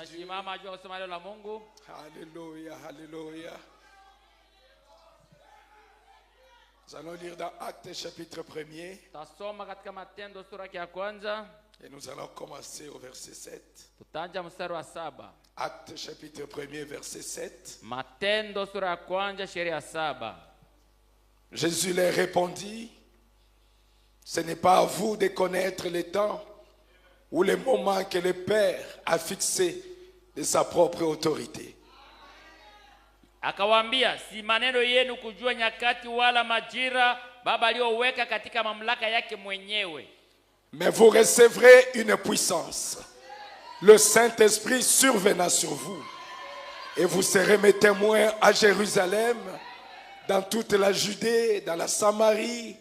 Dieu. Alléluia, alléluia. Nous allons lire dans Actes chapitre 1er. Et nous allons commencer au verset 7. Actes chapitre 1er, verset 7. Jésus leur répondit, ce n'est pas à vous de connaître les temps ou les moments que le Père a fixé de sa propre autorité. Akawaambia, si maneno yenu kujua nyakati wala majira Baba aliyoweka katika mamlaka yake mwenyewe. Mais vous recevrez une puissance. Le Saint-Esprit survenant sur vous. Et vous serez mes témoins à Jérusalem, dans toute la Judée, dans la Samarie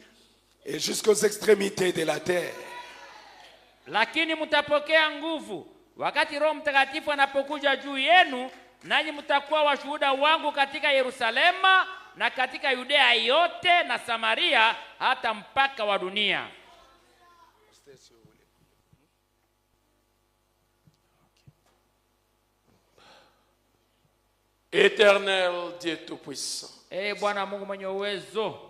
et jusqu'aux extrémités de la terre. Lakini mtapokea nguvu wakati Roho Mtakatifu anapokuja juu yenu, nanyi mtakuwa washuhuda wangu katika Yerusalema na katika Yudea yote na Samaria hata mpaka wa dunia. Éternel Dieu Tout-Puissant, Bwana Mungu mwenye uwezo,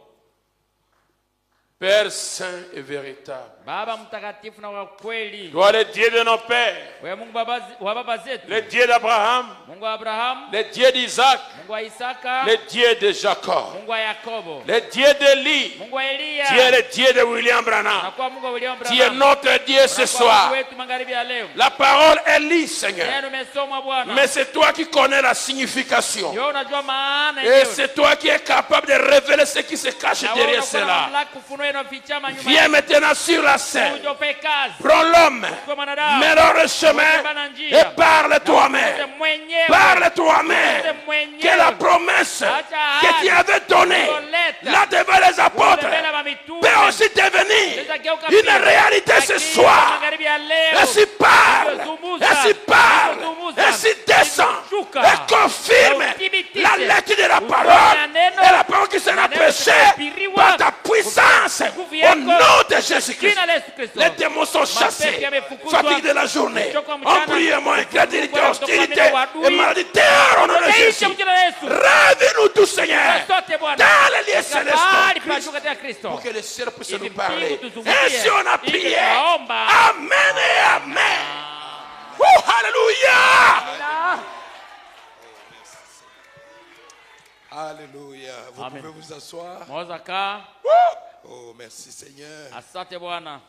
Père saint et véritable, Baba mtakatifu na wa kweli, toi le Dieu de nos pères, wewe Mungu wa baba zetu, le Dieu d'Abraham, Mungu wa Abraham, le Dieu d'Isaac, Mungu wa Isaka, le Dieu de Jacob, Mungu wa Yakobo, le Dieu d'Élie, Mungu wa Elia, tu es le Dieu de William Branham, na kwa Mungu wa William Branham, tu es notre Dieu ce soir. La parole est lue, Seigneur, mais c'est toi qui connais la signification. Et c'est toi qui es capable de révéler ce qui se cache derrière cela. Viens maintenant sur la scène. Prends l'homme, mets-le au chemin et parle toi-même. Parle toi-même. Que la promesse que tu avais donnée là devant les apôtres peut aussi devenir une réalité ce soir. Ainsi parle, ainsi parle, ainsi descend et confirme la lettre de la parole et la parole qui sera prêchée par ta puissance. Au nom de Jésus-Christ, les démons sont chassés. Fatigue de la journée, embrouillement, incrédulité, hostilité et maladie, terre au nom de Jésus. Rêve-nous tout, Seigneur, dans les lieux célestes, pour que les cieux puissent nous parler. Ainsi on a prié. Amen et amen. Oh, alléluia. Alléluia. Vous Amen. pouvez vous asseoir. Oh, merci Seigneur. Asante Bwana.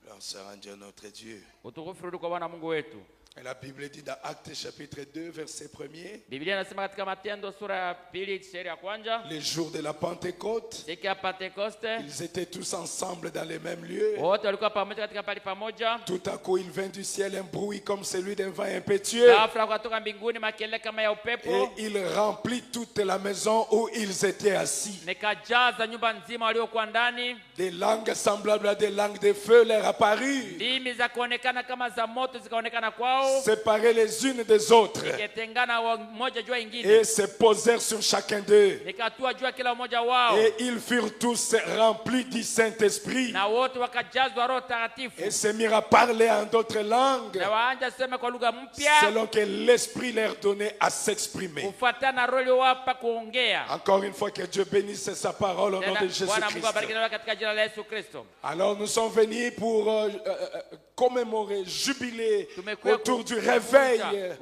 Gloire à Dieu notre Dieu. Utukufu rudi kwa Bwana Mungu wetu. Et la Bible dit dans Actes chapitre 2 verset 1er. Biblia inasema katika Matendo sura ya 2 shairi ya kwanza, Les jours de la Pentecôte, siku ya Pentekoste, ils étaient tous ensemble dans les mêmes lieux. wote walikuwa pamoja katika pali pamoja. Tout à coup, il vint du ciel un bruit comme celui d'un vent impétueux. Ghafla kutoka mbinguni makelele kama ya upepo. Et il remplit toute la maison où ils étaient assis. Nikajaza nyumba nzima waliokuwa ndani. Des langues semblables à des langues de feu leur apparurent. Ndimi za kuonekana kama za moto zikaonekana kwao. Séparées les unes des autres. Ikitengana moja juu ya ingine. Et se posèrent sur chacun d'eux. Nikatua juu ya kila mmoja wao. Et ils furent tous remplis du Saint-Esprit. Na wote wakajazwa Roho Takatifu. Et se mirent à parler en d'autres langues. Na waanza sema kwa lugha mpya. Selon que l'Esprit leur donnait à s'exprimer. Kufuatana na roho iliyowapa kuongea. Encore une fois, que Dieu bénisse sa parole au nom de Jésus-Christ. Alors nous sommes venus pour commémorer, jubiler autour du réveil de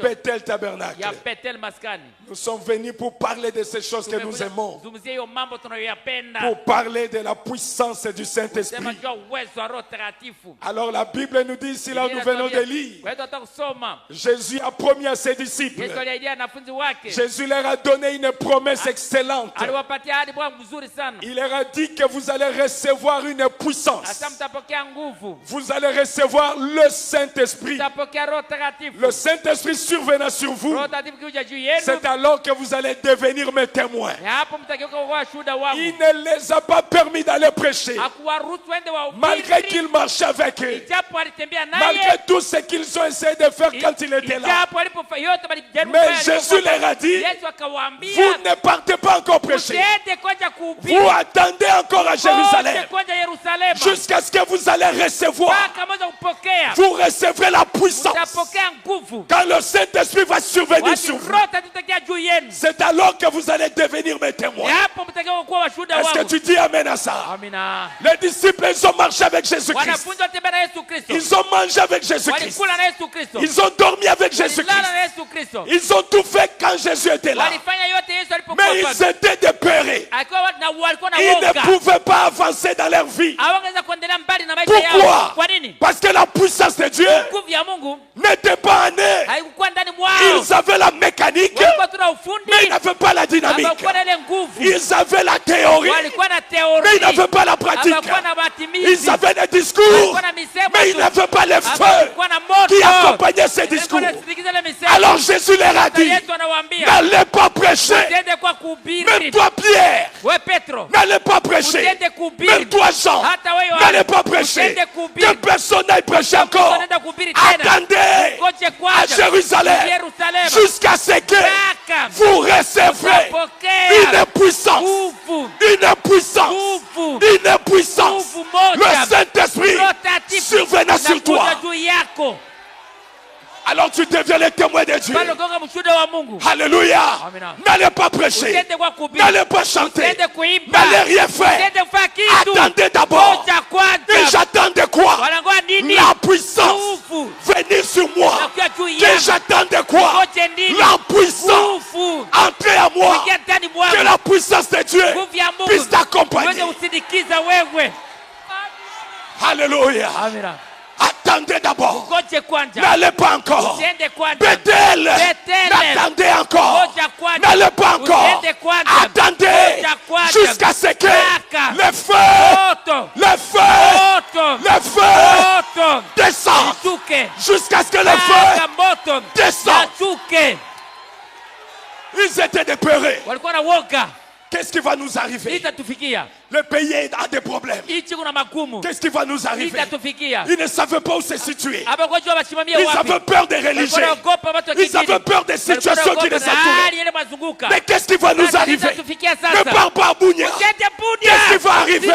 Bethel Tabernacle. Nous sommes venus pour parler de ces choses que nous aimons, pour parler de la puissance du Saint-Esprit. Alors la Bible nous dit ici, là où nous venons de lire, Jésus a promis à ses disciples, Jésus leur a donné une promesse excellente. Il leur a dit que vous allez recevoir une puissance. Vous allez recevoir le Saint-Esprit. Le Saint-Esprit survenant sur vous. C'est alors que vous allez devenir mes témoins. Il ne les a pas permis d'aller prêcher, malgré qu'ils marchaient avec eux, malgré tout ce qu'ils ont essayé de faire quand il était là. Mais Jésus leur a dit, vous ne partez pas encore prêcher. Vous attendez encore à Jérusalem jusqu'à ce que vous allez recevoir vous recevrez la puissance. Quand le Saint-Esprit va survenir sur vous, c'est alors que vous allez devenir mes témoins. Est-ce que tu dis amen à ça? Les disciples, ils ont marché avec Jésus-Christ. Ils ont mangé avec Jésus-Christ. Ils ont dormi avec Jésus-Christ. Ils ont tout fait quand Jésus était là. Mais ils étaient dépeurés. Ils ne pouvaient pas avancer dans leur vie. Pourquoi? Parce que la puissance de Dieu n'était pas en eux. Ils avaient la mécanique, mais ils n'avaient pas la dynamique. Ils avaient la théorie, mais ils n'avaient pas la pratique. Ils avaient des discours, mais ils n'avaient pas les feux qui accompagnaient ces discours. Alors Jésus leur a dit, n'allez pas prêcher. Même toi Pierre, n'allez pas prêcher. Même toi Jean, n'allez pas prêcher. Que personne n'aille prêcher encore. Attendez à Jérusalem jusqu'à ce que vous recevrez une puissance. Une puissance. Une puissance. Le Saint-Esprit survenant sur toi. Alors tu deviens le témoin de Dieu. Alléluia. N'allez pas prêcher. N'allez pas chanter. N'allez rien faire. Attendez d'abord. Et j'attends de quoi? La puissance venir sur moi. Que j'attends de quoi? La puissance entrer à moi. Que la puissance de Dieu puisse t'accompagner. Alléluia. Attendez d'abord. N'allez pas encore. Bethel, n'attendez encore. N'allez pas encore. Attendez jusqu'à ce que le feu descende. Jusqu'à ce que le feu descende. Ils étaient dépeurés. Qu'est-ce qui va nous arriver? Le pays a des problèmes. Qu'est-ce qui va nous arriver? Ils ne savaient pas où se situer. Ils avaient peur des religieux. Ils avaient peur des situations qui les entouraient. Mais qu'est-ce qui va nous arriver? Ne parle pas Bounia. Qu'est-ce qui va arriver?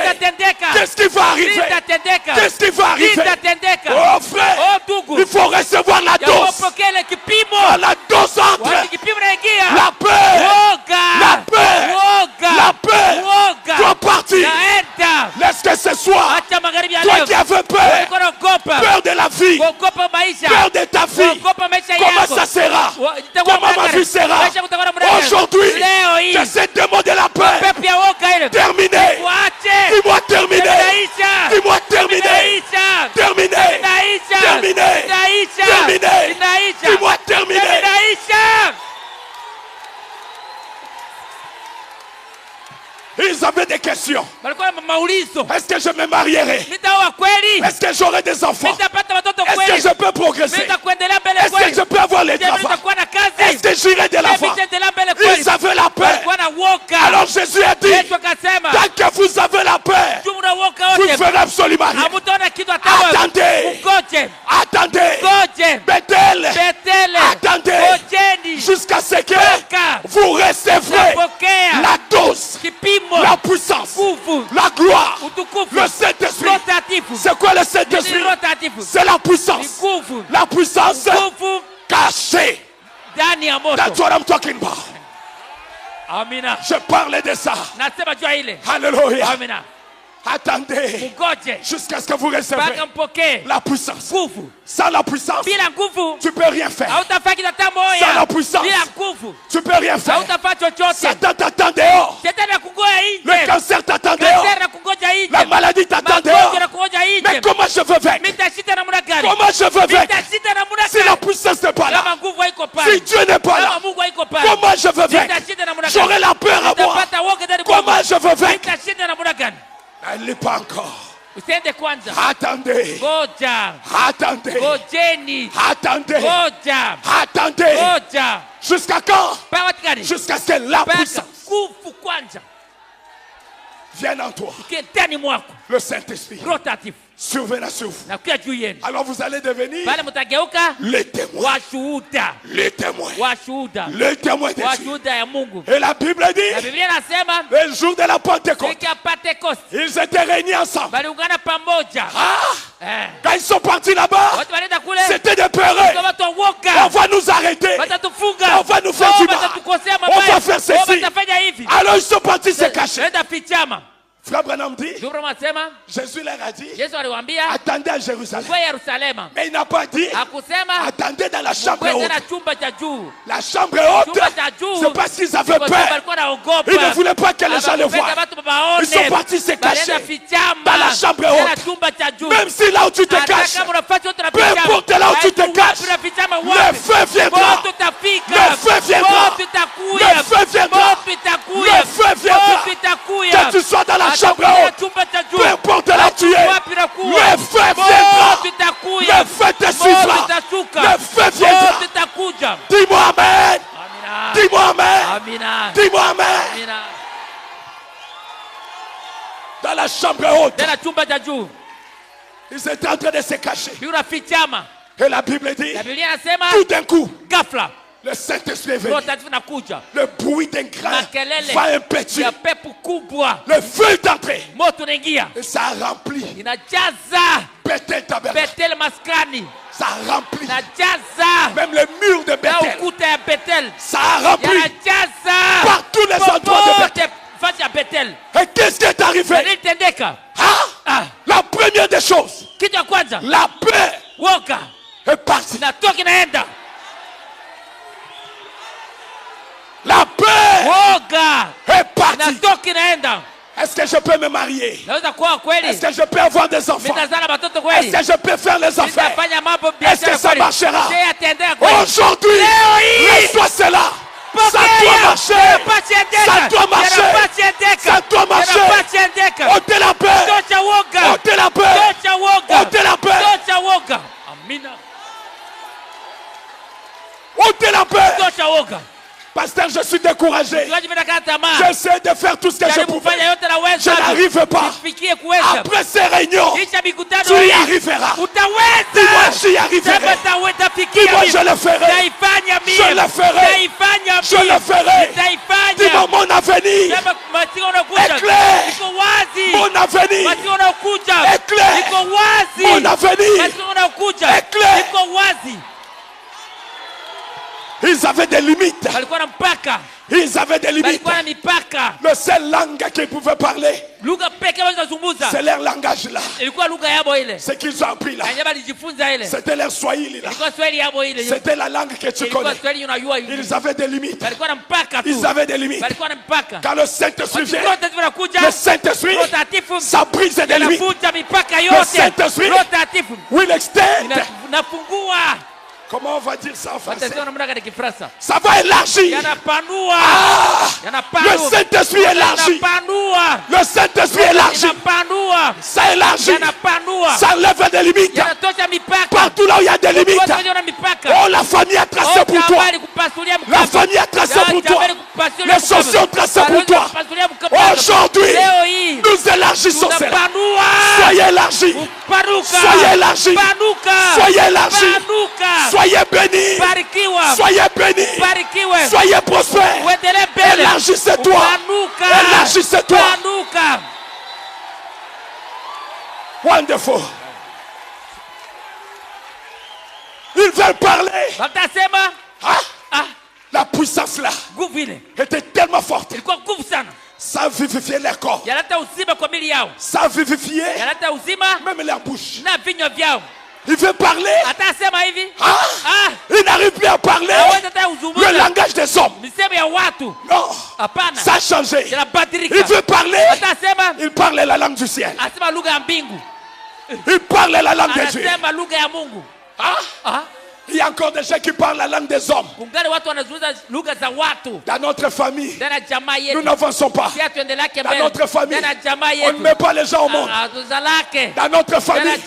Qu'est-ce qui va arriver? Qu'est-ce qui va arriver? Oh frère, il faut recevoir la dose. La dose entre la paix doit partir. Laisse que ce soit toi qui avais peur de la vie, peur de ta vie. Comment ça sera? Comment ma vie sera? Aujourd'hui, que ces démons de la paix terminé. Dis-moi terminé. Dis-moi terminé. Terminé. Terminé. Terminé. Dis-moi terminé. Ils avaient des questions. Est-ce que je me marierai? Est-ce que j'aurai des enfants? Est-ce que je peux progresser? Est-ce que je peux avoir les travaux? Est-ce que j'irai de l'avant? Ils avaient la paix. Alors Jésus a dit, tant que vous avez la paix, vous ne ferez absolument rien. Attendez. Bethel. Attendez. Jusqu'à ce que vous recevrez la dose. La puissance, la gloire, le Saint-Esprit. C'est quoi le Saint-Esprit? C'est la puissance. La puissance cachée. That's what I'm talking about. Je parlais de ça. Alléluia. Attendez jusqu'à ce que vous recevrez la puissance. Sans la puissance, tu peux rien faire. Sans la puissance, tu peux rien faire. Satan t'attend dehors. Le cancer t'attend dehors. La maladie t'attend dehors. Mais comment je veux vaincre? Comment je veux vaincre? Si la puissance n'est pas là, si Dieu n'est pas là, comment je veux vaincre? J'aurai la peur à moi. Comment je veux vaincre? Elle n'est pas encore. Attendez. Attendez. Attendez. Jusqu'à quand? Jusqu'à ce que la puissance vienne en toi. Le Saint-Esprit survenant sur vous. Alors vous allez devenir les témoins. Les témoins. Les témoins de Dieu. Et la Bible dit, le jour de la Pentecôte, ils étaient réunis ensemble. Quand ils sont partis là-bas, c'était des peureux. On va nous arrêter. On va nous faire du mal. On va faire ceci. Alors ils sont partis se cacher. Frère Branham dit, Jésus leur a dit, attendez à Jérusalem. Mais il n'a pas dit, attendez dans la chambre haute. La chambre haute, c'est parce qu'ils avaient peur. Ils ne voulaient pas que les gens le voient. Ils sont partis se cacher dans la chambre haute. Même si là où tu te caches, peu importe là où tu te caches, le feu viendra. Le feu viendra. Le feu viendra. Le feu viendra. Que tu sois dans la chambre haute, peu importe là où tu es, le feu viendra. Le feu te suivra. Le feu viendra. Dis-moi amen. Dis-moi amen. Dis-moi amen. Dans la chambre haute, ils étaient en train de se cacher. Et la Bible dit, tout d'un coup, le Saint-Esprit est venu. Le bruit d'un grand vent impétueux. Le feu est entré. Et ça a rempli Bethel Tabernacle. Ça a rempli même le mur de Bethel. Ça a rempli par tous les endroits de Bethel. Et qu'est-ce qui est arrivé? La première des choses, la paix est partie. La paix est partie. Est-ce que je peux me marier? Est-ce que je peux avoir des enfants? Est-ce que je peux faire les affaires? Est-ce que ça marchera? Aujourd'hui, laisse-toi cela. Ça doit marcher. Ça doit marcher. Ça doit marcher. Ôtez la paix. Ôtez la paix. Ôtez la paix. Ôtez la paix. Pasteur, je suis découragé. J'essaie de faire tout ce que je pouvais. Je n'arrive pas. Après ces réunions, tu y arriveras. Dis-moi, j'y arriverai. Dis-moi, je le ferai. Je le ferai. Je le ferai. Dis-moi, mon avenir est clair. Mon avenir est clair. Mon avenir est clair. Ils avaient des limites. Ils avaient des limites. Le seul langue qu'ils pouvaient parler, c'est leur langage là. Ce qu'ils ont appris là, c'était leur swahili là. C'était la langue que tu connais. Ils avaient des limites. Ils avaient des limites. Quand le Saint-Esprit vient, le Saint-Esprit, ça brise des limites. Le Saint-Esprit will extend. Comment on va dire ça en français? Ça va élargir. Le Saint-Esprit élargit. Le Saint-Esprit élargit. Ça élargit. Ça enlève des limites. Partout là où il y a des limites. Oh, la famille a tracé pour toi. La famille a tracé pour toi. Les sociaux ont tracé pour toi. Aujourd'hui, nous élargissons cela. Soyez élargis. Soyez élargis. Soyez élargis. Soyez bénis. Soyez bénis. Soyez prospères. Élargissez-toi. Élargissez-toi. Wonderful. Ils veulent parler. La puissance là était tellement forte. Ça vivifiait leur corps. Ça vivifiait même leur bouche. Il veut parler. Il n'arrive plus à parler le langage des hommes. Non, ça a changé. Il veut parler. Il parle la langue du ciel. Il parle la langue des dieux. Il y a encore des gens qui parlent la langue des hommes. Dans notre famille, nous n'avançons pas. Dans notre famille, on ne met pas les gens au monde. Dans notre famille,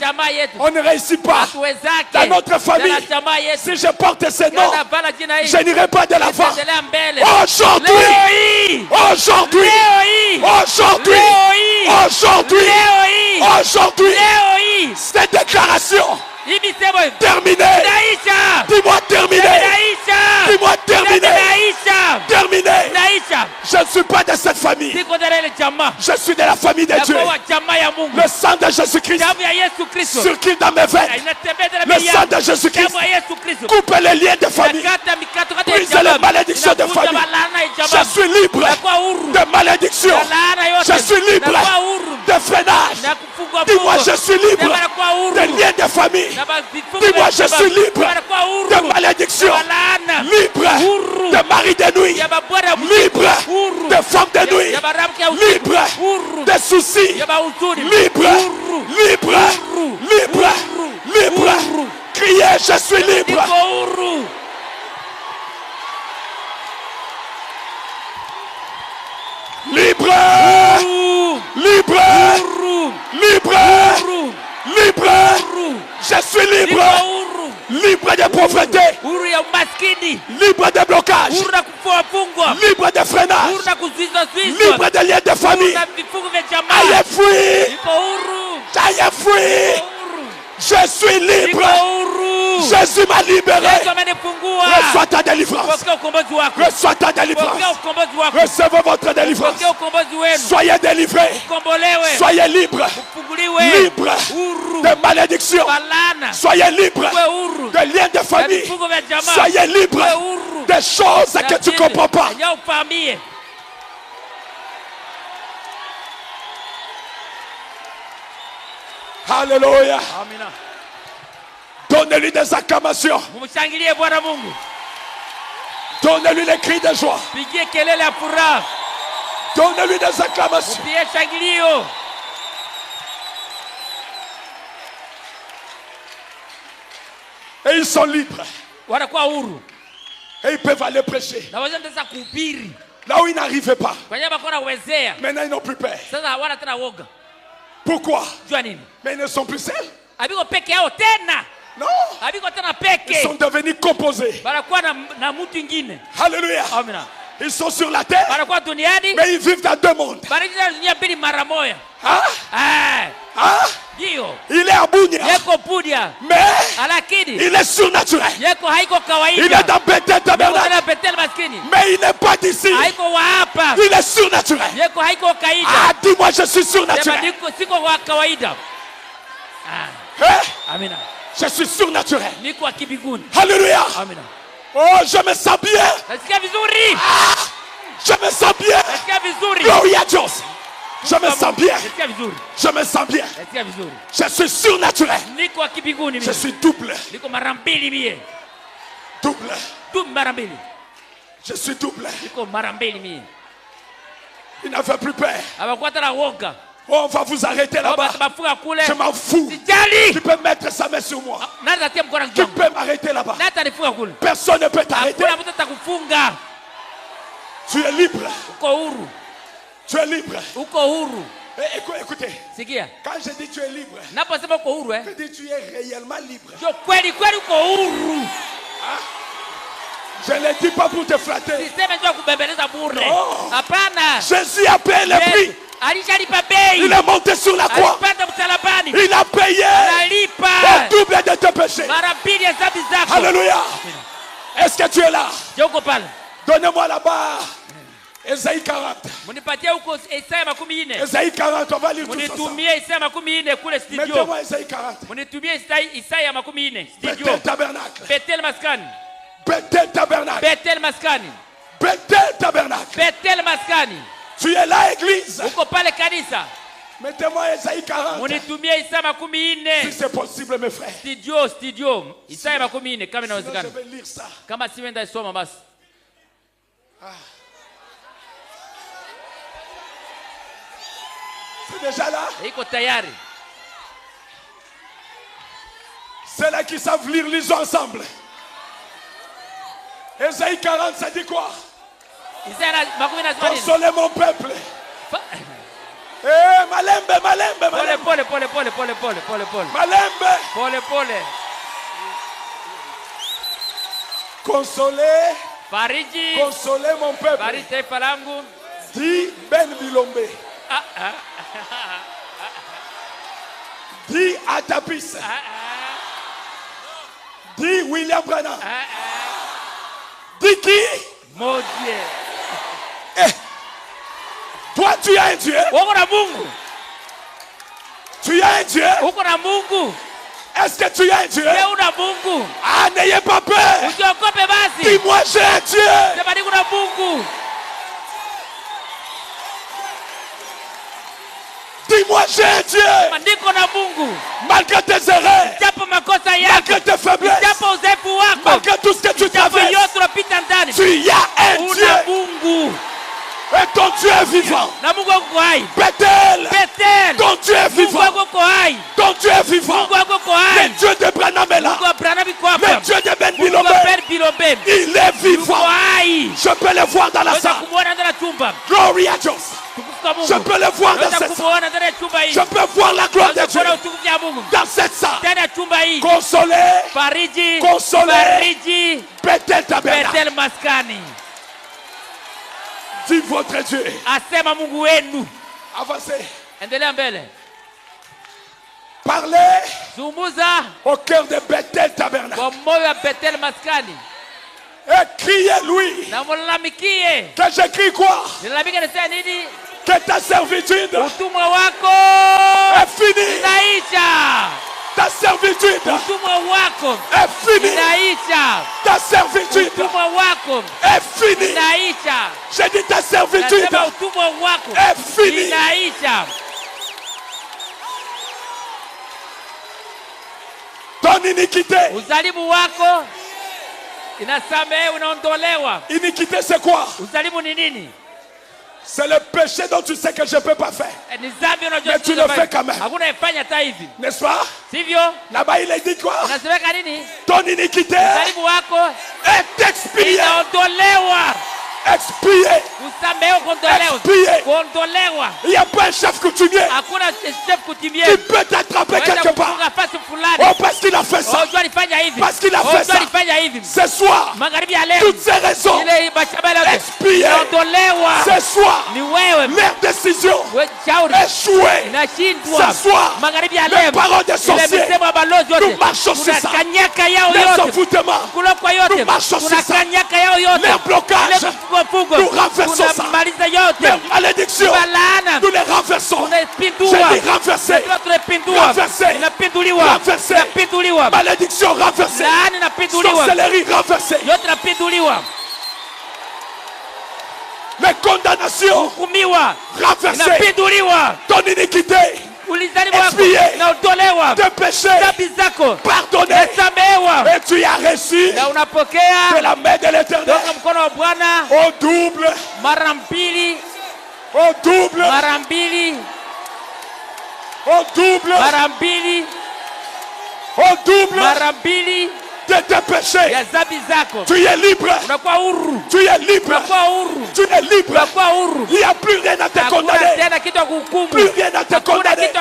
on ne réussit pas. Dans notre famille, si je porte ces noms, je n'irai pas de l'avant. Aujourd'hui, cette déclaration terminé. Dis-moi terminé. Dis-moi terminé. Terminé. Je ne suis pas de cette famille. famille. Je suis de la famille de Dieu. Le sang de Jésus-Christ circule dans mes veines. Le sang de Jésus-Christ coupe les liens de famille. Brise les malédictions de famille. Je suis libre de malédiction. Je suis libre de freinage. Dis-moi, je suis libre de liens de famille. Dis-moi, je suis libre de malédiction. Libre de mari de nuit. Libre de femme de nuit. Libre de soucis. Libre. Libre. Libre. Libre. Criez, je suis libre. Libre. Libre. Libre. Libre. Je suis libre. Libre de pauvreté. Libre de blocage. Libre de freinage. Libre de liens de famille. I am free. I am free. Je suis libre. Jésus m'a libéré. Reçois ta délivrance. Reçois ta délivrance. Recevez votre délivrance. Soyez délivrés. Soyez libres. Libres de malédiction. Soyez libres de liens de famille. Soyez libres des choses que tu ne comprends pas. Alléluia. Donnez-lui des acclamations. Donnez-lui les cris de joie. Donnez-lui des acclamations. Et ils sont libres. Et ils peuvent aller prêcher. Là où ils n'arrivaient pas. Maintenant ils n'ont plus peur. Pourquoi? Mais ils ne sont plus seuls. Non. Ils sont devenus composés. Alléluia. Ils sont sur la terre. Mais ils vivent dans deux mondes. Hein? Il est à Bunia. Mais il est surnaturel. Il est dans Bethel Tabernacle. Mais il n'est pas d'ici. Il est surnaturel. Ah, dis-moi, je suis surnaturel. Hein? Je suis surnaturel. Alléluia. Oh, je me sens bien. Ah, je me sens bien. Gloria a Dieu. Je me sens bien. Je me sens bien. Je suis surnaturel. Je suis double. Double. Je suis double. Il n'a fait plus peur. Oh, on va vous arrêter là-bas. Je m'en fous. Tu peux mettre sa main sur moi. Tu peux m'arrêter là-bas. Personne ne peut t'arrêter. Tu es libre. Tu es libre. Écoutez. Quand je dis tu es libre, je dis tu es réellement libre. Hein? Je ne le dis pas pour te flatter. Non. Jésus a payé le prix. Il est monté sur la croix. Il a payé le double de tes péchés. Alléluia. Est-ce que tu es là? Donnez-moi là-bas Esaïe 40. Esaïe 40, on va lire tout ça. Mettez-moi Esaïe 40. Bethel Tabernacle. Bethel Tabernacle. Bethel Tabernacle. Tu es là, église. Mettez-moi Esaïe 40. Si c'est possible, mes frères. Studio. Isaya makumi ine kama inawezekana. Je vais lire ça. Kama si wenda isoma basi. C'est déjà là. Iko tayari. C'est là qui savent lire, lisons ensemble. Esaïe 40, ça dit quoi? Consolez mon peuple. Malembe. Malembe. Consolez. Fariji. Consolez mon peuple. Fariji taifa langu. Dis Ben Bilombe. Dis Atapis. Dis William Branham. Dis qui? Mon Dieu. Toi, tu as un Dieu. Tu as un Dieu. Est-ce que tu as un Dieu? Ah, n'ayez pas peur. Dis-moi, j'ai un Dieu. Dis-moi, j'ai un Dieu. Malgré tes erreurs, malgré tes faiblesses, malgré tout ce que tu traverses, tu as un Dieu. Et ton Dieu est vivant. Bethel, ton Dieu est vivant. Ton Dieu est vivant. Le Dieu de Branham est là. Le Dieu de Ben Bilobé, il est vivant. Je peux le voir dans la salle. Glory à Dieu. Je peux le voir dans cette salle. Je peux voir la gloire de Dieu dans cette salle. Consoler. Bethel Tabernacle. Dis votre Dieu. Avancez. Parlez au cœur de Bethel Tabernacle. Et criez-lui. Que j'écris quoi? Que ta servitude est finie. Ta servitude est finie. Ta servitude est finie. J'ai dit ta servitude est finie. Ton iniquité. Iniquité c'est quoi? C'est le péché dont tu sais que je ne peux pas faire. Mais tu le fais quand même. N'est-ce pas? Là-bas il est dit quoi? Ton iniquité est expiée. Expié. Il n'y a pas un chef coutumier qui peut t'attraper quelque part. Oh, parce qu'il a fait ça. Parce qu'il a fait ça. Ce soir, toutes ces raisons expiées. Ce soir, leur décision échouée. Ce soir, les paroles des sorciers, nous marchons sur ça. Les envoûtements, nous marchons sur ça. Les blocages, nous renversons ça. Les malédictions, nous les renversons. J'ai dit renverser. Renverser. Renverser. Malédiction renversée. Sorcellerie renversée. Les condamnations renversées. Ton iniquité expié, de péché pardonné, et tu as reçu de la main de l'Éternel au double, au double, au double, au double de tes péchés. Tu es libre. Tu es libre. Tu es libre. Il n'y a plus rien à te condamner. Plus rien à te condamner.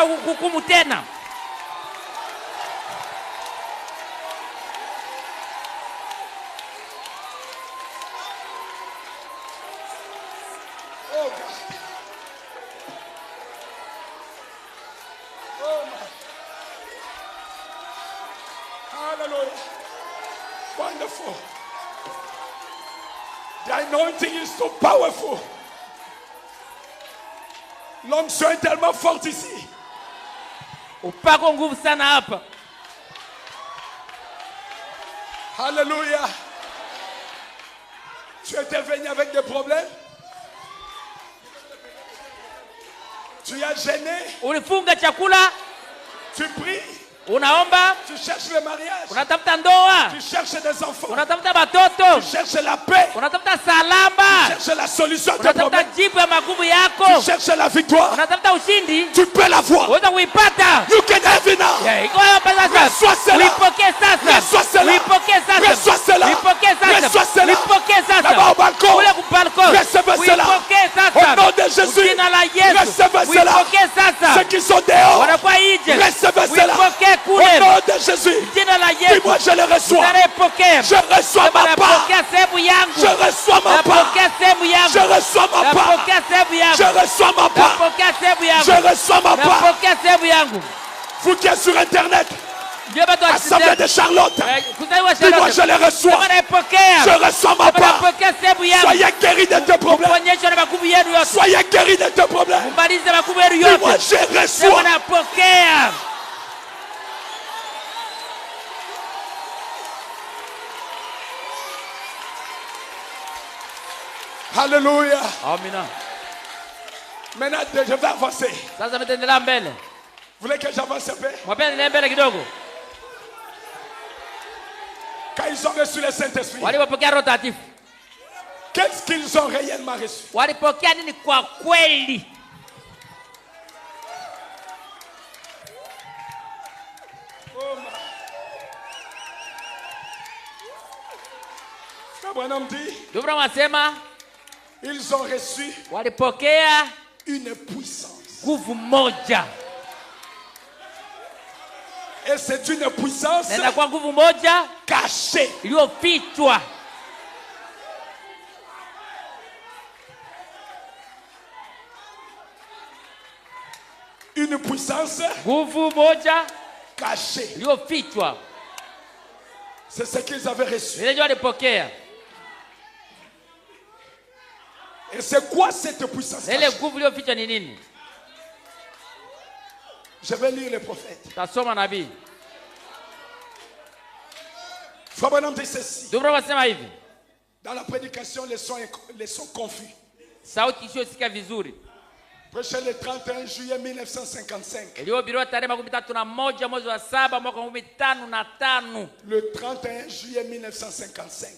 Hallelujah. Wonderful. The anointing is so powerful. L'onction est tellement forte ici. Hallelujah. Tu étais venu avec des problèmes. Tu as gêné. Tu pries. Tu cherches le mariage. Tu cherches des enfants. Tu cherches la paix. Tu cherches la solution à tes problèmes. Tu cherches la victoire. Tu peux l'avoir. You can have it now. Reçois cela. Reçois cela. Reçois cela. Reçois cela. Là-bas au balcon. Recevez cela. Au nom de Jésus. Recevez cela. Ceux qui sont dehors. Recevez cela. Au nom de Jésus. Dis-moi, je le reçois. Je reçois ma part. Je reçois ma part. Je reçois ma part. Je reçois ma part. Je reçois ma part. Vous qui êtes sur Internet, Assemblée de Charlotte, dis-moi je les reçois. Je reçois ma part. Soyez guéris de tes problèmes. Soyez guéris de tes problèmes. Et moi, je reçois. Alléluia. Amen. Maintenant, je vais avancer. Vous voulez que j'avance un peu? Quand ils ont reçu le Saint-Esprit, qu'est-ce qu'ils ont réellement reçu? Abraham dit, ils ont reçu une puissance. Et c'est une puissance cachée. Une puissance cachée. C'est ce qu'ils avaient reçu. Et c'est quoi cette puissance cachée? Je vais lire les prophètes. Frère Branham dit ceci. Dans la prédication, les sons confus. Prêché le 31 juillet 1955. Le 31 juillet 1955.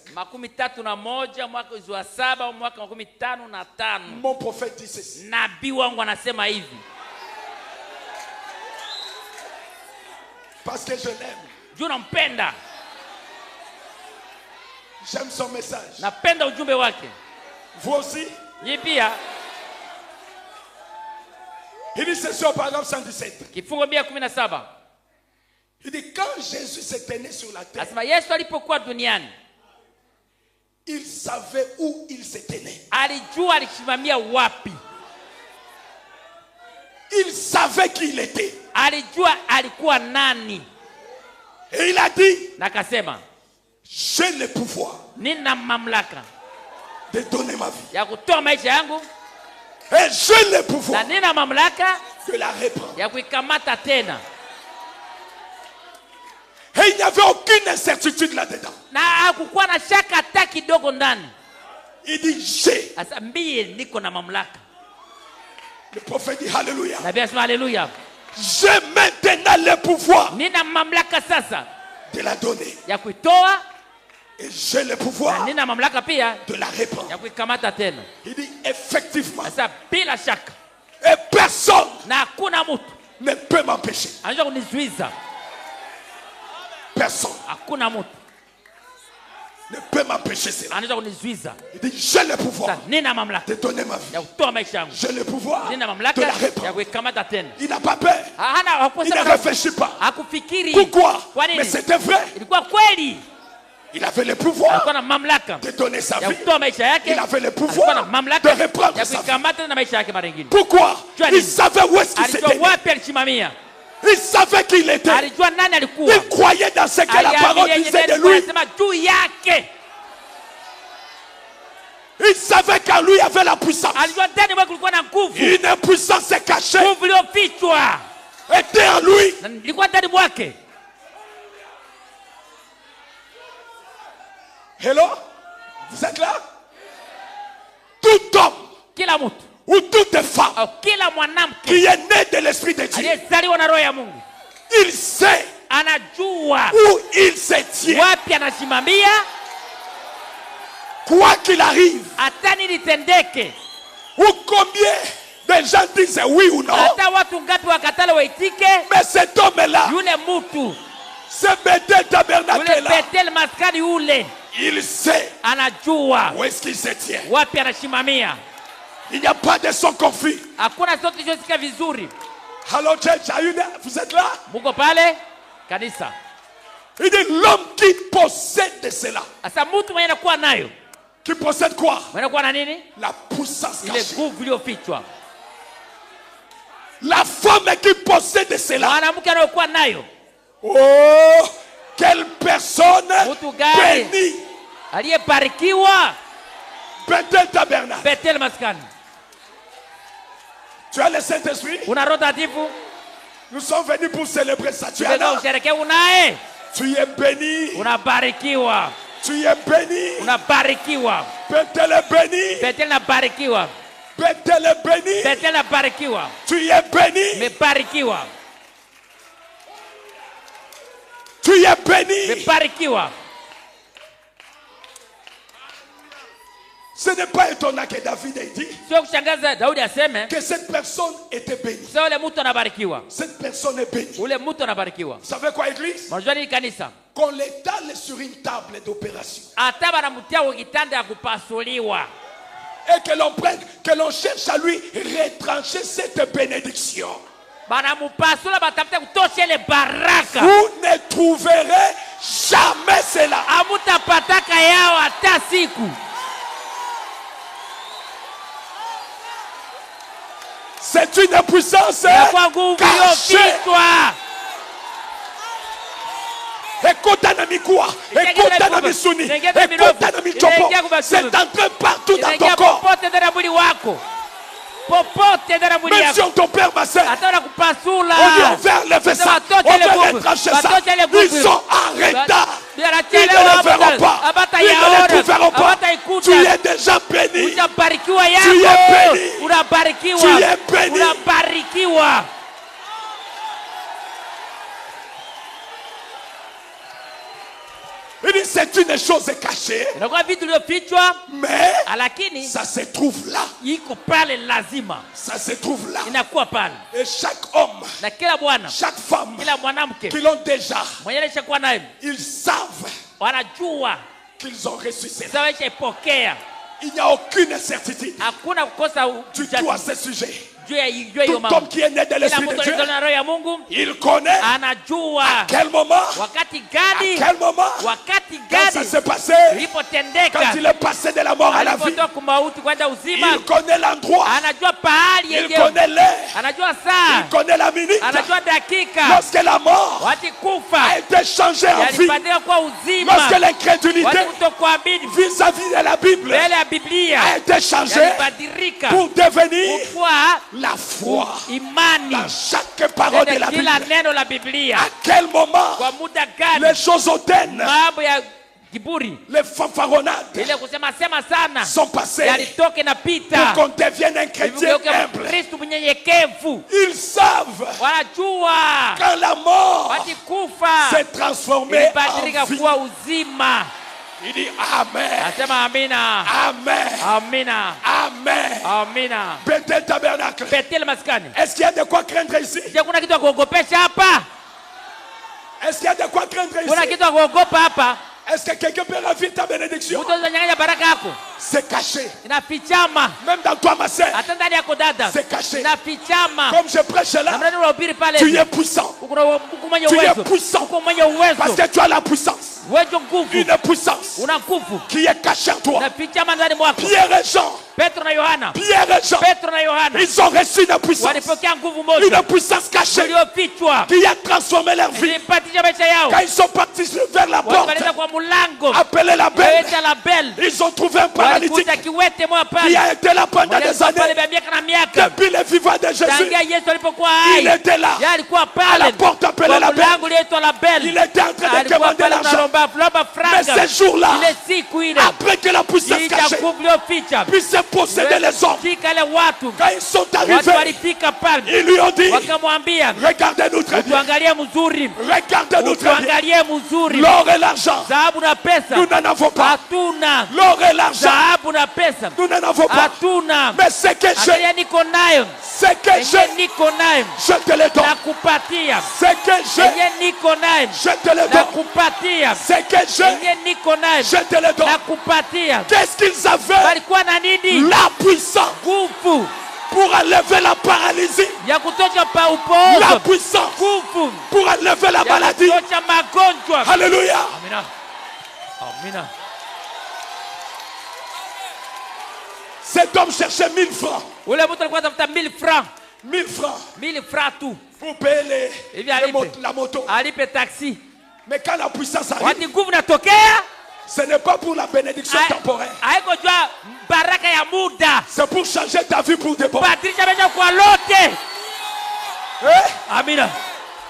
Mon prophète dit ceci. Parce que je l'aime. J'aime son message. Vous aussi? Il dit c'est sur paragraphe 117. Il dit quand Jésus s'était né sur la terre, il savait où il s'était né. Il savait qui il était. Et il a dit, j'ai le pouvoir de donner ma vie. Et j'ai le pouvoir de la reprendre. Et il n'y avait aucune incertitude là-dedans. Il dit j'ai. Le prophète dit alléluia. J'ai maintenant le pouvoir de la donner. Et j'ai le pouvoir de la reprendre. Il dit effectivement. Et personne ne peut m'empêcher. Personne ne peut m'empêcher cela. Il dit j'ai le pouvoir de donner ma vie. J'ai le pouvoir de la reprendre. Il n'a pas peur. Il ne réfléchit pas. Pourquoi? Mais c'était vrai. Il avait le pouvoir de donner sa vie. Il avait le pouvoir de reprendre sa vie. Pourquoi? Il savait où est-ce qu'il s'était né. Il savait qui il était. Il croyait dans ce que la parole disait de lui. Il savait qu'en lui avait la puissance. Une puissance cachée était en lui. Hello? Vous êtes là? Tout homme ou toute femme qui est né de l'Esprit de Dieu, il sait où il se tient. Quoi qu'il arrive, ou combien de gens disent oui ou non, mais cet homme-là, ce Bethel tabernacle-là, il sait où est-ce qu'il se tient. Il n'y a pas de son conflit. Hello church, vous êtes là? Il dit l'homme qui possède de cela. Qui possède quoi? La puissance cachée. La femme qui possède de cela. Oh, Quelle personne bénie. Aliyebarikiwa. Bethel Tabernacle. Bethel Maskani. Tu as le Saint-Esprit? Una Roho Mtakatifu. Nous sommes venus pour célébrer ça. Tu es là. Tu es béni. Unabarikiwa. Tu es béni. Unabarikiwa. Bethel est béni. Bethel nabarikiwa. Bethel est béni. Bethel nabarikiwa. Tu es béni. Mebarikiwa. Tu es béni. Mebarikiwa. Ce n'est pas étonnant que David ait dit que cette personne était bénie. Cette personne est bénie. Vous savez quoi, église? Qu'on l'étale sur une table d'opération. Et que l'on prenne, que l'on cherche à lui retrancher cette bénédiction. Vous ne trouverez jamais cela. C'est une puissance cachée. C'est entré partout dans ton corps. Même si on t'opère, ma soeur, on lui a ouvert le vessel, on veut retrancher ça. Ils sont en retard. Ils ne le verront pas. Ils ne le trouveront pas. Tu es déjà béni. Tu es béni. Tu es béni. C'est une chose cachée, mais ça se trouve là. Ça se trouve là. Et chaque homme, chaque femme qui l'ont déjà, ils savent qu'ils ont reçu cela. Il n'y a aucune certitude du tout à ce sujet. Tout homme qui est né de l'Esprit de Dieu, il connaît à quel moment, quand ça s'est passé, quand il est passé de la mort à la vie. Il connaît l'endroit, il connaît l'heure, il connaît la minute. Lorsque la mort a été changée en vie, lorsque l'incrédulité vis-à-vis de la Bible a été changée pour devenir la foi dans chaque parole de la Bible. À quel moment les choses hautaines, les fanfaronnades sont passées pour qu'on devienne un chrétien humble. Ils savent quand la mort s'est transformée en vie. Il dit Amen. Amen. Amen. Bethel Tabernacle. Est-ce qu'il y a de quoi craindre ici? Est-ce qu'il y a de quoi craindre ici? Est-ce que quelqu'un peut ravir ta bénédiction? C'est caché. Même dans toi, ma sœur, c'est caché. Comme je prêche là, tu es puissant. Tu es puissant parce que tu as la puissance. Une puissance qui est cachée en toi. Pierre et Jean, ils ont reçu une puissance cachée qui a transformé leur vie. Quand ils sont partis vers la porte, appelée la belle, ils ont trouvé un paralytique qui a été là pendant des années. Depuis les vivants de Jésus, il était là à la porte appelée la belle. Il était en train de demander l'argent. Mais ces jours-là, après que la puissance cachée puisse posséder les hommes, quand ils sont arrivés, ils lui ont dit, regardez-nous très bien. Regardez-nous très bien. L'or et l'argent, nous n'en avons pas. L'or et l'argent, nous n'en avons pas. Mais ce que j'ai, je te le donne. Ce que j'ai, je te le donne. Ce que j'ai, je te le donne. Qu'est-ce qu'ils avaient? La puissance pour enlever la paralysie. La puissance pour enlever la maladie. Alléluia. Amen. Cet homme cherchait 1000 francs. 1000 francs. Pour payer la moto. Mais quand la puissance arrive, wakati nguvu natokea, ce n'est pas pour la bénédiction temporaire. haiko jua baraka ya muda. C'est pour changer ta vie pour de bon. Badilisha maisha kwa lote. Amina.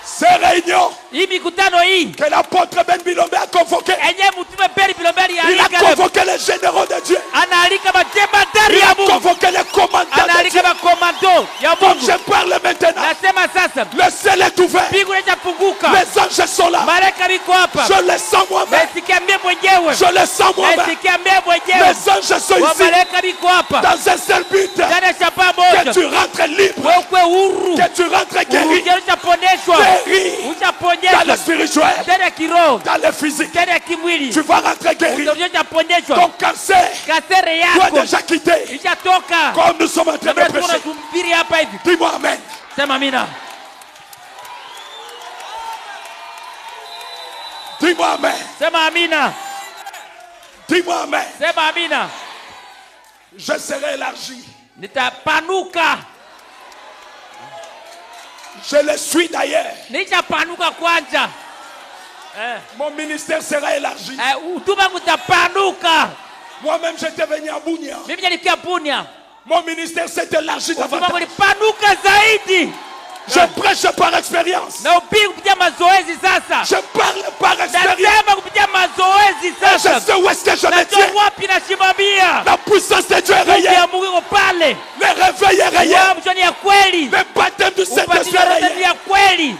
Ces réunions que l'apôtre Ben Bilombe a convoquées, il a convoqué les généraux de Dieu, il a convoqué les commandants de Dieu. Donc je parle maintenant, le ciel est ouvert, les anges sont là, je les sens moi-même, je les sens moi-même, les anges sont ici dans un seul but, que tu rentres libre, que tu rentres guéri, dans le spirituel, dans le physique, tu vas rentrer guéri. Ton cancer doit déjà quitter. Comme nous sommes en train de prêcher. Dis-moi amen. Dis-moi amen. Dis-moi amen. Je serai élargi. Je le suis d'ailleurs. Mon ministère sera élargi. Moi-même j'étais venu à Bunia. Mon ministère s'est élargi davantage. Je prêche par expérience. Je parle par expérience. Et je sais où est-ce que je me tiens. La puissance de Dieu est réelle. Le réveil est réel. Le baptême du Saint-Esprit est réel.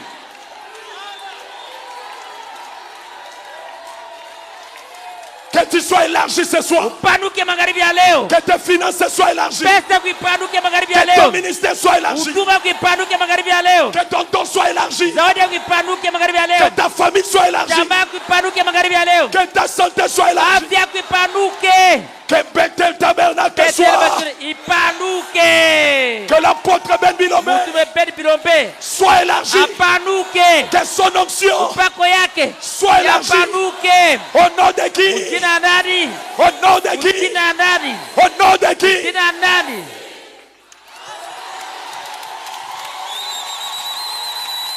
Que tu sois élargi ce soir. Que tes finances soient élargies. Que ton ministère soit élargi. Que ton don soit élargi. Que ta famille soit élargie. Que ta santé soit élargie. Que Bethel Tabernacle soit. Que l'apôtre Ben Bilombe soit élargi. Que son onction soit élargie. Au nom de qui? Au nom de qui? Au nom de qui?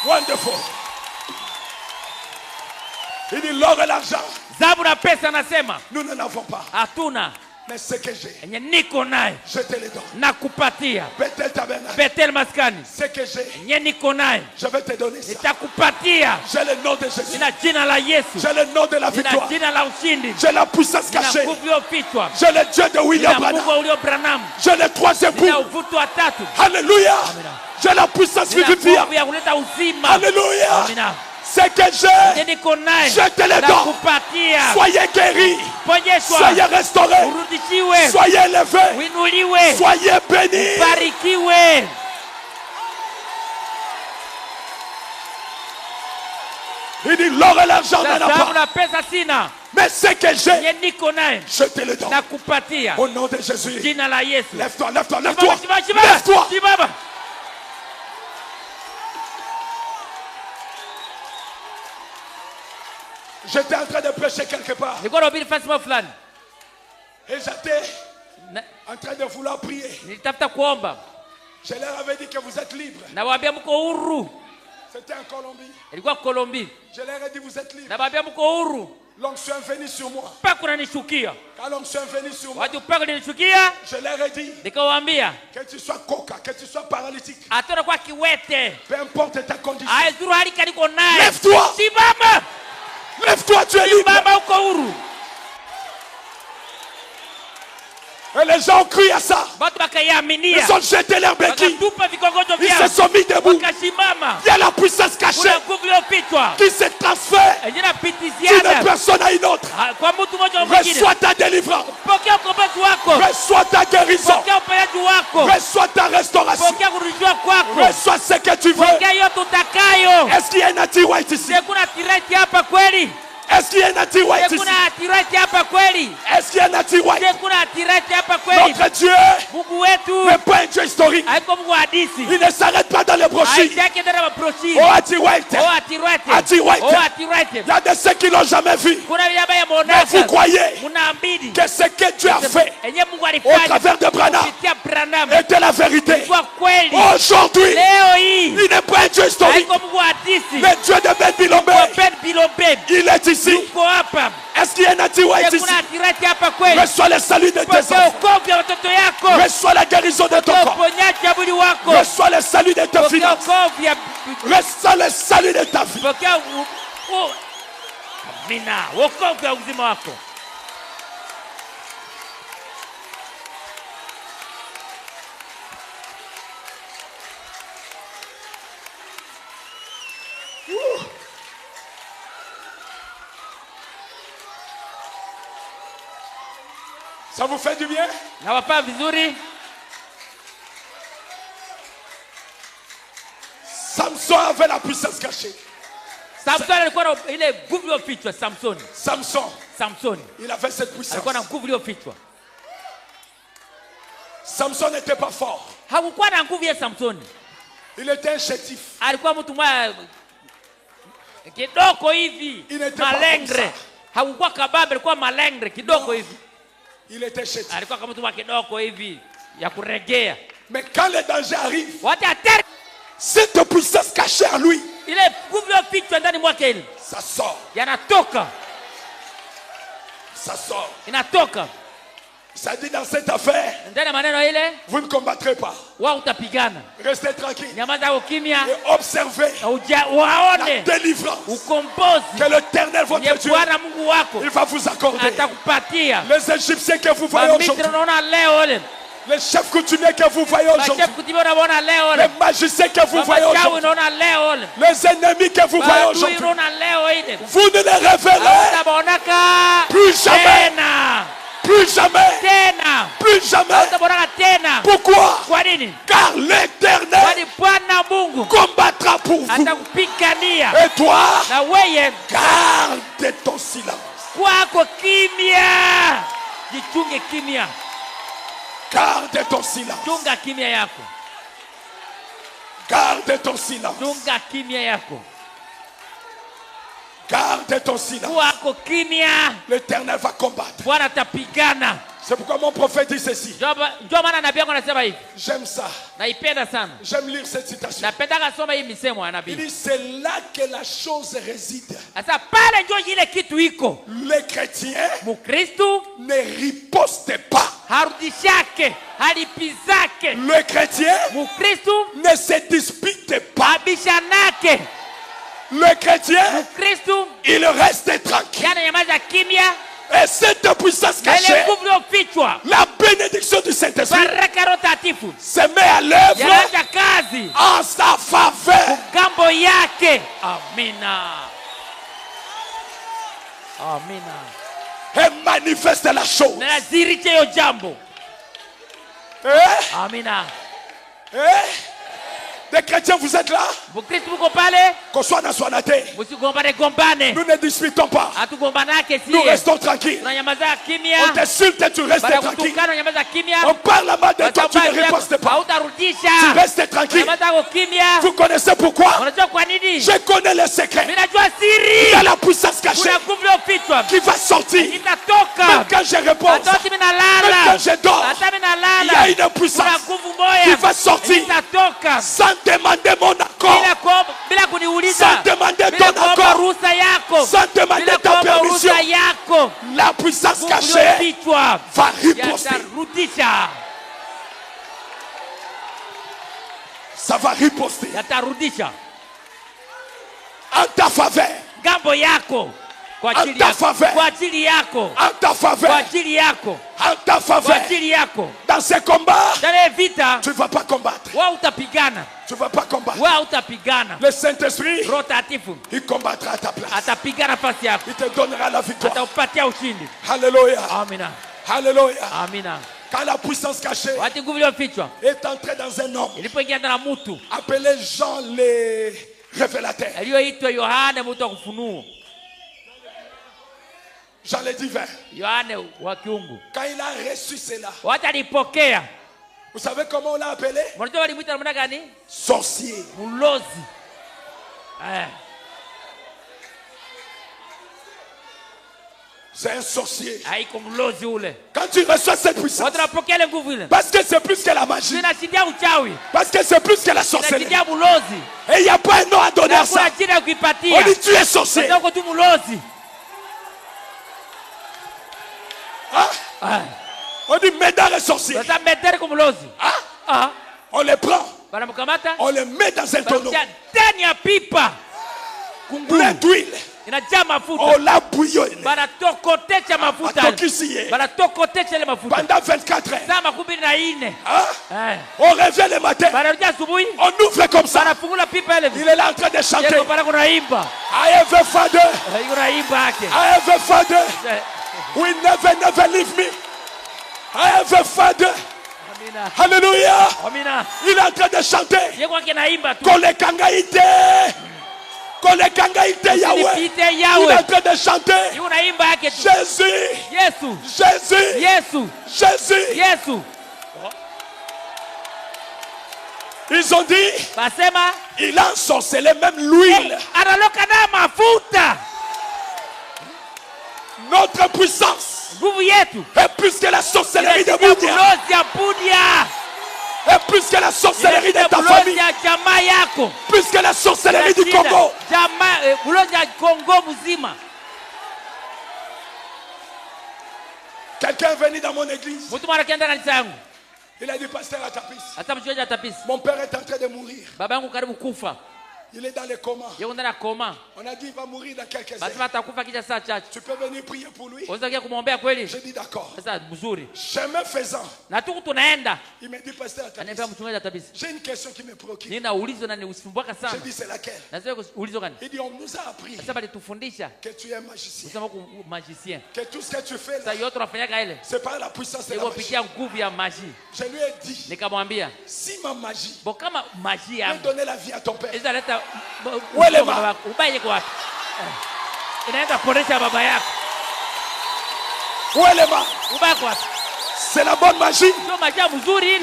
Wonderful. Il dit l'or et l'argent. Nous ne l'avons pas. Mais ce que j'ai, je te le donne. Bethel Tabernacle. Ce que j'ai, je vais te donner ça. J'ai le nom de Jésus. J'ai le nom de la victoire. J'ai la puissance cachée. J'ai le Dieu de William Branham. J'ai le troisième bout. Alléluia. J'ai la puissance vivifiante. Alléluia. Ce que j'ai, je te le donne. Soyez guéris. Soyez restaurés. Soyez élevés. Soyez bénis. Il dit l'or et l'argent n'en a pas. Mais ce que j'ai, je te le donne. Au nom de Jésus. Lève-toi, lève-toi, lève-toi. Lève-toi. J'étais en train de prêcher quelque part. Et j'étais en train de vouloir prier. Je leur avais dit que vous êtes libres. C'était en Colombie. Je leur ai dit vous êtes libres. L'onction est venue sur moi. Quand l'onction est venue sur moi, je leur ai dit que tu sois coca, que tu sois paralytique, peu importe ta condition, lève-toi. Lève-toi, tu es libre. Et les gens ont crié à ça. Ils ont jeté leurs béquilles. Ils se sont mis debout. Il y a la puissance cachée qui se transfère d'une personne à une autre. Reçois ta délivrance. Reçois ta guérison. Reçois ta restauration. Reçois ce que tu veux. Est-ce qu'il y a un anti-white ici? Est-ce qu'il y a un anti-white ici? Est-ce qu'il y a un anti-white? Notre Dieu n'est pas un Dieu historique. Il ne s'arrête pas dans les brochures. Oh anti-white. Il y a de ceux qui ne l'ont jamais vu. Mais vous croyez que ce que Dieu a fait au travers de Branham était la vérité. Aujourd'hui, il n'est pas un Dieu historique. Le Dieu de Ben Bilombe Il est ici. Est-ce qu'il y a un attirant ici? Reçois le salut de tes enfants. Reçois la guérison de ton corps. Reçois le salut de tes finances. Reçois le salut de ta vie. Ça vous fait du bien? Samson avait la puissance cachée. Samson, il avait cette puissance. Samson n'était pas fort. Il était un chétif. Il n'était pas comme ça. Il était chétif. Mais quand le danger arrive, cette puissance cachée en lui, ça sort. Ça sort. Ça dit dans cette affaire, vous ne combattrez pas. Restez tranquille et observez la délivrance que l'Éternel votre Dieu il va vous accorder. Les Égyptiens que vous voyez aujourd'hui, les chefs coutumiers que vous voyez aujourd'hui, les magiciens que vous voyez aujourd'hui, les ennemis que vous voyez aujourd'hui, vous ne les révérez plus jamais. Plus jamais. Plus jamais. Pourquoi? Car l'Éternel combattra pour vous. Et toi, garde ton silence. Garde ton silence. Garde ton silence. Garde ton silence. L'Éternel va combattre. C'est pourquoi mon prophète dit ceci. J'aime ça. J'aime lire cette citation. Il dit c'est là que la chose réside. Les chrétiens ne ripostent pas. Le chrétien ne se dispute pas. Le chrétien, il reste tranquille. Et cette puissance cachée, la bénédiction du Saint-Esprit se met à l'œuvre en sa faveur. Et manifeste la chose. Les chrétiens, vous êtes là? Qu'on soit dans son athée. Nous ne disputons pas. Nous restons tranquilles. On t'insulte, tu restes tranquille. On parle mal de toi, tu ne ripostes pas. Tu restes tranquille. Vous connaissez pourquoi? Je connais le secret. Il y a la puissance cachée qui va sortir. Même quand je repose, même quand je dors, il y a une puissance qui va sortir sans demander mon accord, sans demander ton accord, sans demander ta permission. La puissance cachée va riposter. Ça va riposter en ta faveur. En ta faveur. En ta faveur. En ta faveur. Dans ces combats, tu ne vas pas combattre. Tu ne vas pas combattre. Le Saint-Esprit, il combattra à ta place. Il te donnera la victoire. Alléluia. Alléluia. Quand la puissance cachée est entrée dans un homme, appelé Jean le révélateur. Jean le divin. Quand il a reçu cela, vous savez comment on l'a appelé? Sorcier. C'est un sorcier. Haiko mlozi ule. Quand tu reçois cette puissance, unapokea ile nguvu ile. Parce que c'est plus que la magie. Inashindia uchawi. Parce que c'est plus que la sorcellerie. Inashindia mlozi. Et il n'y a pas un nom à donner à ça. On dit tu es sorcier. Ndio tu mlozi. Ah? On dit Médard est sorcier. Sasa Médard comme mlozi. Ah? On les prend. Banamkamata. On les met dans un tonneau. Ndani ya pipa. Plein d'huile. Inajaa mafuta. On l'a bouillonné. Banatokotesha mafuta. Banatokotesha ile mafuta. Pendant 24 heures. Saa 24. On revient le matin. Banarudia asubuhi. On ouvre comme ça. Banafungula pipa ile. Il est là en train de chanter. Yeye bana kunaimba. I have a father. Yunaimba yake. I have a father. We never leave me. I have a father. Amina. Alléluia. Amina. Il est en train de chanter. Yeye kwa kinaimba tu. Kolekangaite. Kolekangaite Yahweh. Il est en train de chanter. Yunaimba yake tu. Jésus. Yesu. Jésus. Yesu. Jésus. Yesu. Ils ont dit, basema, il a ensorcelé même l'huile. Analoka na mafuta. Notre puissance nguvu yetu est plus que la sorcellerie de Boudia. Et plus que la sorcellerie de ta famille. Plus que la sorcellerie du Congo. Quelqu'un est venu dans mon église. Il a dit, pasteur Atapis, mon père est en train de mourir. Il est dans les comas. On a dit il va mourir dans quelques heures. Tu peux venir prier pour lui. J'ai dit d'accord. Chemin faisant, il m'a dit pasteur Atapis, j'ai une question qui me préoccupe. J'ai dit c'est laquelle? Il dit on nous a appris que tu es magicien. Que tout ce que tu fais là, c'est par la puissance de la magie. Je lui ai dit, si ma magie peut donner la vie à ton père, où est le mal? Où est le mal? C'est la bonne magie.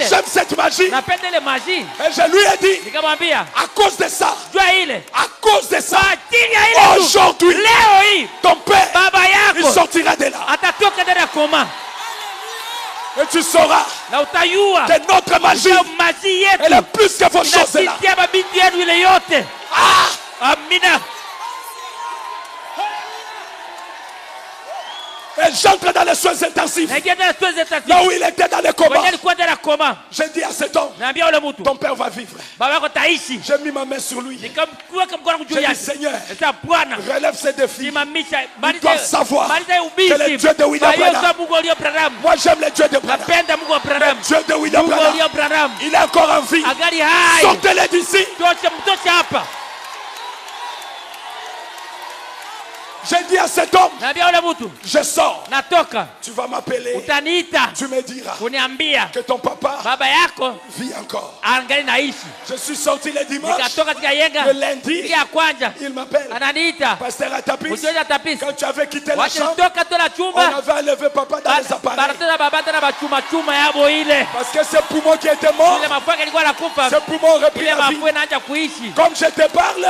J'aime cette magie. Et je lui ai dit, à cause de ça, aujourd'hui, ton père, il sortira de là. Et tu sauras que notre magie, elle est plus que vos choses là. Amina. Et j'entre dans les soins intensifs. Là où il était dans les comas. J'ai dit à cet homme, ton père va vivre. J'ai mis ma main sur lui. J'ai dit, Seigneur, relève ces défis. Ils doivent savoir que le Dieu de William Branham, moi j'aime le Dieu de Branham. Le Dieu de William Branham, il est encore en vie. Sortez-les d'ici. J'ai dit à cet homme, je sors. Tu vas m'appeler. Tu me diras que ton papa vit encore. Je suis sorti le dimanche. Le lundi, il m'appelle. Pasteur Atapis, quand tu avais quitté la chambre, on avait enlevé papa dans les appareils. Parce que c'est pour moi qui était mort. C'est pour moi repris la vie. Comme je te parle,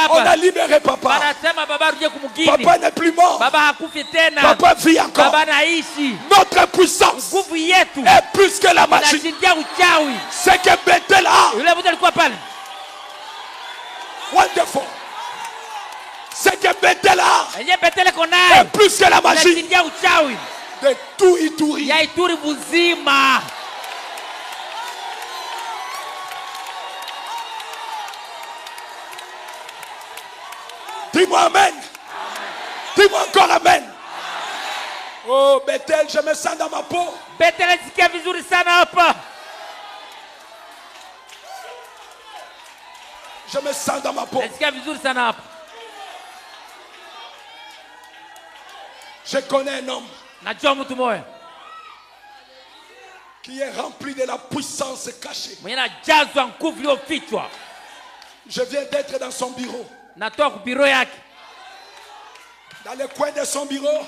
on a libéré papa. Papa n'est plus mort. Papa vit encore. Notre puissance est plus que la magie. C'est que Bethel a. Wonderful. C'est que Bethel a. est plus que la magie. De tout Ituri. Dis-moi amen. Dis-moi encore amen. Oh Bethel, je me sens dans ma peau. Je me sens dans ma peau. Je connais un homme qui est rempli de la puissance cachée. Je viens d'être dans son bureau. Dans le coin de son bureau,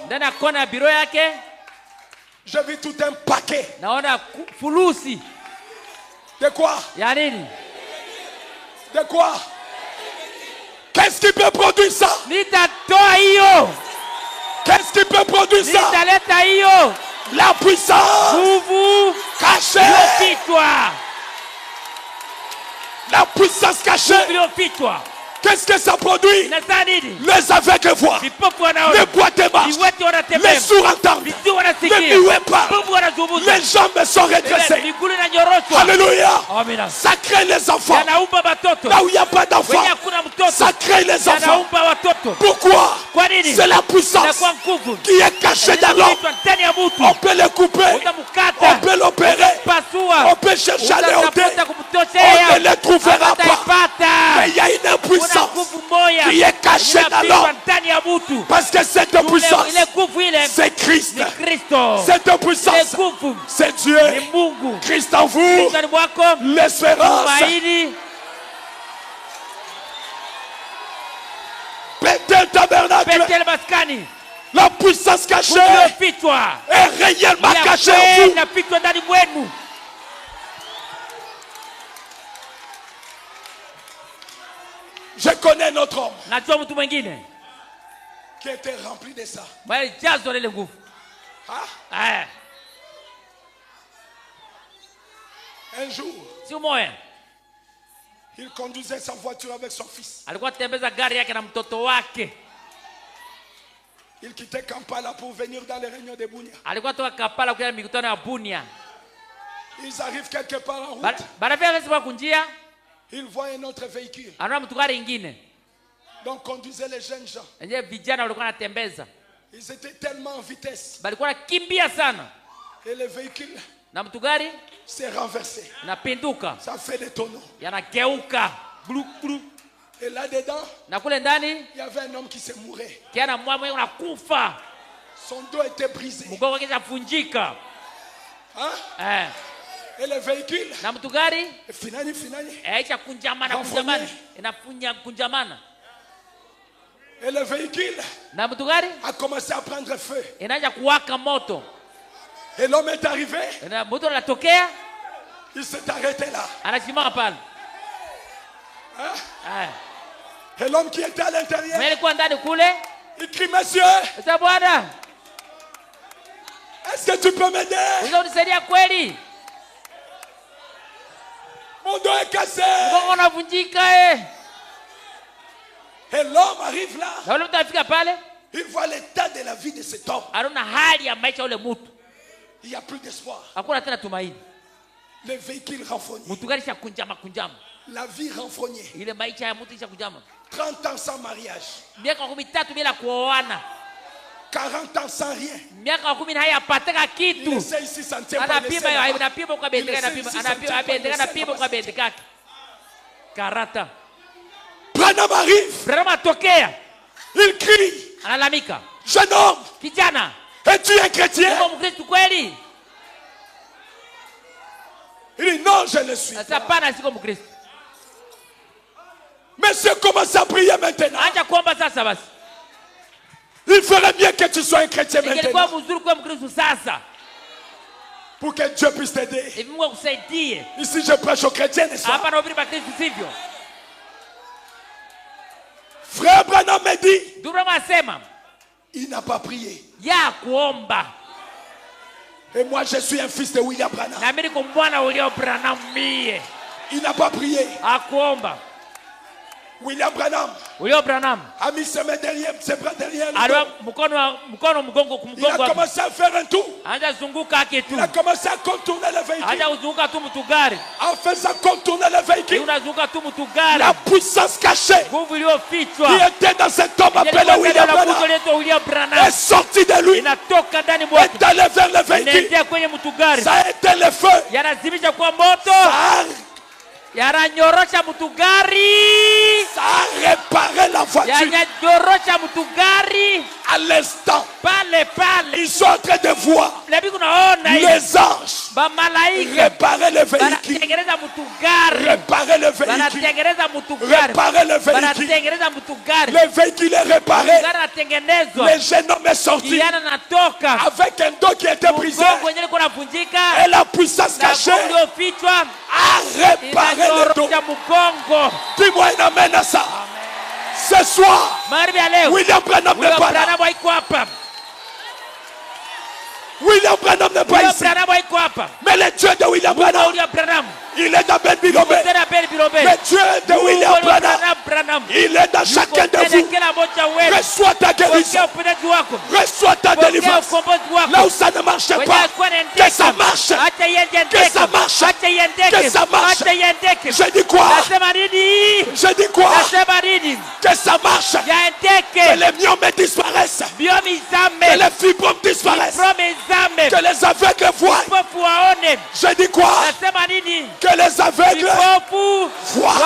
j'ai vu tout un paquet. De quoi? De quoi? Qu'est-ce qui peut produire ça? Qu'est-ce qui peut produire ça? Nitaleta hiyo. La puissance. Nguvu cachée. Iliyofichwa. La puissance cachée. Nguvu iliyofichwa. Qu'est-ce que ça produit? Les aveugles voient, les boiteux marchent, les sourds entendent, les muets parlent, les jambes sont redressées. Alléluia. Ça crée les enfants. Là où il n'y a pas d'enfants, ça crée les enfants. Pourquoi? C'est la puissance qui est cachée dans l'homme. On peut le couper, on peut l'opérer, on peut chercher à l'ôter, on ne le trouvera pas. Mais il y a une puissance qui est cachée dans l'homme. Parce que cette puissance, c'est Christ. Cette puissance, c'est Dieu. Christ en vous, l'espérance. Bethel tabernacle, la puissance cachée est réellement cachée en vous. Je connais notre homme qui était rempli de ça. Hein? Un jour, il conduisait sa voiture avec son fils. Il quittait Kampala pour venir dans les réunions de Bunia. Ils arrivent quelque part en route. Il voit un autre véhicule. Donc conduisait les jeunes gens. Ils étaient tellement en vitesse. Et le véhicule s'est renversé. Ça fait des tonneaux. Et là-dedans, il y avait un homme qui s'est mouré. Son dos était brisé. Hein? Et le véhicule et le véhicule a commencé à prendre feu. Et l'homme est arrivé. Il s'est arrêté là. Hein? Et l'homme qui était à l'intérieur, il crie: monsieur, est-ce que tu peux m'aider? Mon dos est cassé. Et l'homme arrive là. Il voit l'état de la vie de cet homme. Il n'y a plus d'espoir. Le véhicule renfrogné. La vie renfrognée. 30 ans sans mariage. 40 ans sans rien. Il essaie ici, ça ne tient pas. Branham arrive. Il crie: jeune homme, es-tu un chrétien? Il dit: non, je ne suis pas. Monsieur commence à prier maintenant. Il ferait bien que tu sois un chrétien maintenant. Pour que Dieu puisse t'aider. Ici je prêche aux chrétiens, n'est-ce pas? Frère Branham me dit: il n'a pas prié. Et moi je suis un fils de William Branham. Il n'a pas prié. William Branham a mis ses mains derrière, ses bras derrière. Il a commencé à faire un tour. Il a commencé à contourner le véhicule. En faisant contourner le véhicule, la puissance cachée qui était dans cet homme appelé William Branham est sortie de lui. Est allée vers le véhicule. Ça a été le feu. Ça a réparé la voiture. À l'instant, ils sont en train de voir les anges réparer le véhicule. Réparer le véhicule. Réparer le véhicule. Le véhicule est réparé. Le jeune homme est sorti avec un dos qui était brisé. Et la puissance cachée a réparé le dos. Dis-moi un amen à ça. Ce soir, William Branham n'est pas là. William Branham n'est pas ici. Mais le Dieu de William Branham, il est dans Ben Bilobé. Le Dieu de William Branham, il est dans chacun de vous. Reçois ta guérison. Reçois ta délivrance. Là où ça ne marche pas, que ça marche. Que ça marche. Que ça marche. Je dis quoi? Je dis quoi? Que ça marche. Que les myomes disparaissent. Que les fibromes disparaissent. Que les aveugles voient. Je dis quoi? Que les aveugles voient.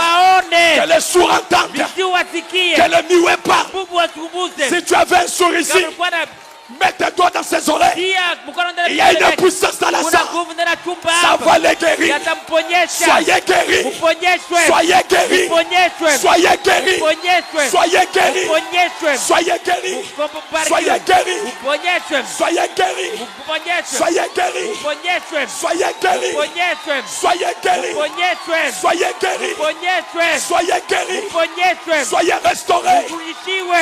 Que les sourds entendent. Que les muets parlent. Si tu avais un sourd ici, mets tes doigts dans ses oreilles. Il y a une puissance dans la salle. Ça va les guérir. Soyez guéris. Soyez guéris. Soyez guéris. Soyez guéris. Soyez guéris. Soyez guéris. Soyez guéris. Soyez guéris. Soyez guéris. Soyez guéris. Soyez guéris. Soyez guéris. Soyez restaurés.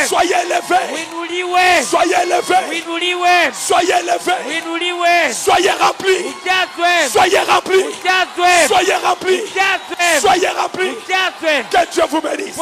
Soyez élevés. Soyez élevés. Soyez élevés. Soyez remplis. Soyez remplis. Soyez remplis. Soyez remplis. Que Dieu vous bénisse.